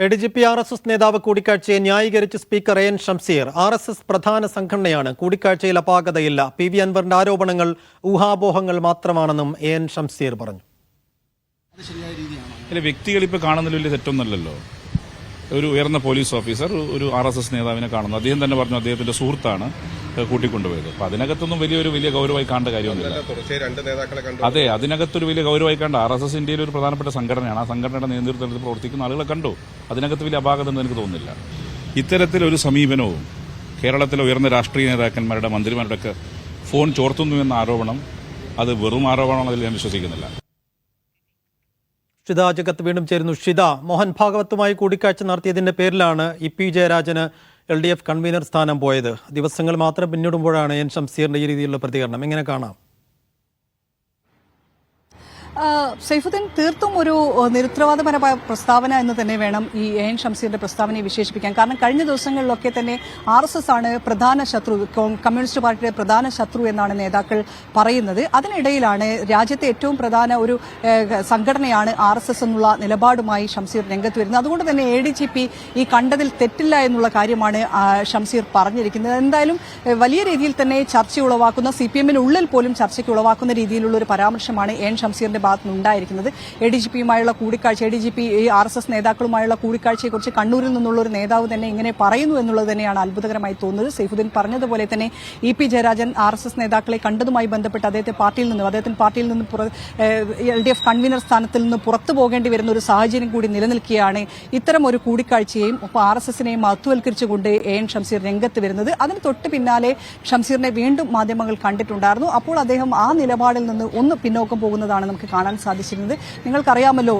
ADGP RSS നേതാവ് കൂടിക്കാഴ്ചയെ ന്യായീകരിച്ച് speaker N Shamseer. RSS പ്രധാന സംഘടനയാണ്, കൂടിക്കാഴ്ചയിൽ അപാകതയില്ല. PV അൻവറിന്റെ ആരോപണങ്ങൾ ഊഹാപോഹങ്ങൾ മാത്രമാണെന്നും എൻ ഷംസീർ പറഞ്ഞു. വ്യക്തികൾ ഇപ്പോൾ കാണുന്നതിൽ വലിയ തെറ്റൊന്നുമല്ലല്ലോ. ഒരു ഉയർന്ന പോലീസ് ഓഫീസർ ഒരു RSS നേതാവിനെ കാണുന്നു. അദ്ദേഹം തന്നെ പറഞ്ഞു അദ്ദേഹത്തിന്റെ സുഹൃത്താണ് കൂട്ടിക്കൊണ്ടുപോയത്. അപ്പൊ അതിനകത്തൊന്നും വലിയ ഗൗരവമായി കാണേണ്ട കാര്യമൊന്നുമില്ല. അതെ, അതിനകത്തൊരു വലിയ ഗൗരവമായി കണ്ട RSS ഇന്ത്യയിലെ ഒരു പ്രധാനപ്പെട്ട സംഘടനയാണ്. ആ സംഘടനയുടെ നേതൃത്വത്തിൽ പ്രവർത്തിക്കുന്ന ആളുകളെ കണ്ടു. അതിനകത്ത് വലിയ അപാകത എന്ന് എനിക്ക് തോന്നുന്നില്ല. ഇത്തരത്തിലൊരു സമീപനവും കേരളത്തിലെ ഉയർന്ന രാഷ്ട്രീയ നേതാക്കന്മാരുടെ മന്ത്രിമാരുടെയൊക്കെ ഫോൺ ചോർത്തുന്നു എന്ന ആരോപണം അത് വെറും ആരോപണമാണ്. അതിൽ ഞാൻ വിശ്വസിക്കുന്നില്ല. ഷിത ജഗത്ത് വീണ്ടും ചേരുന്നു. ഷിത, മോഹൻ ഭാഗവത്തുമായി കൂടിക്കാഴ്ച നടത്തിയതിന്റെ പേരിലാണ് EP ജയരാജന് LDF കൺവീനർ സ്ഥാനം പോയത്. ദിവസങ്ങൾ മാത്രം പിന്നിടുമ്പോഴാണ് എൻ ഷംസീറിന്റെ ഈ രീതിയിലുള്ള പ്രതികരണം. എങ്ങനെ കാണാം? സൈഫുദ്ദീൻ, തീർത്തും ഒരു നിരുത്തരവാദപരമായ പ്രസ്താവന എന്ന് തന്നെ വേണം ഈ എൻ ഷംസീറിന്റെ പ്രസ്താവനയെ വിശേഷിപ്പിക്കാൻ. കാരണം കഴിഞ്ഞ ദിവസങ്ങളിലൊക്കെ തന്നെ RSS ആണ് പ്രധാന ശത്രു, കമ്മ്യൂണിസ്റ്റ് പാർട്ടിയുടെ പ്രധാന ശത്രു എന്നാണ് നേതാക്കൾ പറയുന്നത്. അതിനിടയിലാണ് രാജ്യത്തെ ഏറ്റവും പ്രധാന ഒരു സംഘടനയാണ് RSS എന്നുള്ള നിലപാടുമായി ഷംസീർ രംഗത്ത് വരുന്നത്. അതുകൊണ്ട് തന്നെ ADGP ഈ കണ്ടതിൽ തെറ്റില്ല എന്നുള്ള കാര്യമാണ് ഷംസീർ പറഞ്ഞിരിക്കുന്നത്. എന്തായാലും വലിയ രീതിയിൽ തന്നെ ചർച്ച ഉളവാക്കുന്ന, CPM-നുള്ളിൽ പോലും ചർച്ചയ്ക്ക് ഉളവാക്കുന്ന രീതിയിലുള്ള ഒരു പരാമർശമാണ് എൻ ഷംസീറിന്റെ ഭാഗത്തുനിന്നുണ്ടായിരിക്കുന്നത്. ADGP-യുമായുള്ള കൂടിക്കാഴ്ച, ADGP RSS നേതാക്കളുമായുള്ള കൂടിക്കാഴ്ചയെക്കുറിച്ച് കണ്ണൂരിൽ നിന്നുള്ള ഒരു നേതാവ് തന്നെ ഇങ്ങനെ പറയുന്നു എന്നുള്ളത് തന്നെയാണ് അത്ഭുതകരമായി തോന്നുന്നത്. സൈഫുദ്ദീൻ പറഞ്ഞതുപോലെ തന്നെ EP ജയരാജൻ RSS നേതാക്കളെ കണ്ടതുമായി ബന്ധപ്പെട്ട് അദ്ദേഹത്തിന്റെ പാർട്ടിയിൽ നിന്ന് LDF കൺവീനർ സ്ഥാനത്തിൽ നിന്ന് പുറത്തു പോകേണ്ടി വരുന്ന ഒരു സാഹചര്യം കൂടി നിലനിൽക്കുകയാണ് ഇത്തരം ഒരു കൂടിക്കാഴ്ചയെയും ഒപ്പം RSS-നെയും മഹത്വവൽക്കരിച്ചുകൊണ്ട് എൻ ഷംസീർ രംഗത്ത് വരുന്നത്. അതിന് തൊട്ട് പിന്നാലെ ഷംസീറിനെ വീണ്ടും മാധ്യമങ്ങൾ കണ്ടിട്ടുണ്ടായിരുന്നു. അപ്പോൾ അദ്ദേഹം ആ നിലപാടിൽ നിന്ന് ഒന്ന് പിന്നോക്കം പോകുന്നതാണ് നമുക്ക് കാണാൻ സാധിച്ചിരുന്നത്. നിങ്ങൾക്കറിയാമല്ലോ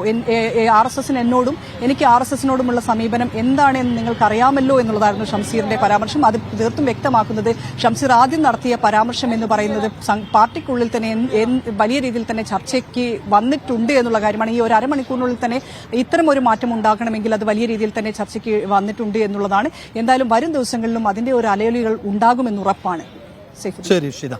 RSS-ന് എന്നോടും എനിക്ക് RSS-നോടുമുള്ള സമീപനം എന്താണെന്ന് നിങ്ങൾക്കറിയാമല്ലോ എന്നുള്ളതായിരുന്നു ഷംസീറിന്റെ പരാമർശം. അത് തീർത്തും വ്യക്തമാക്കുന്നത് ഷംസീർ ആദ്യം നടത്തിയ പരാമർശം എന്ന് പറയുന്നത് പാർട്ടിക്കുള്ളിൽ തന്നെ വലിയ രീതിയിൽ തന്നെ ചർച്ചയ്ക്ക് വന്നിട്ടുണ്ട് എന്നുള്ള കാര്യമാണ്. ഈ ഒരു അരമണിക്കൂറിനുള്ളിൽ തന്നെ ഇത്തരം ഒരു മാറ്റം ഉണ്ടാക്കണമെങ്കിൽ അത് വലിയ രീതിയിൽ തന്നെ ചർച്ചയ്ക്ക് വന്നിട്ടുണ്ട് എന്നുള്ളതാണ്. എന്തായാലും വരും ദിവസങ്ങളിലും അതിന്റെ ഒരു അലയൊലികൾ ഉണ്ടാകുമെന്നുറപ്പാണ്. ശരി ഷിത.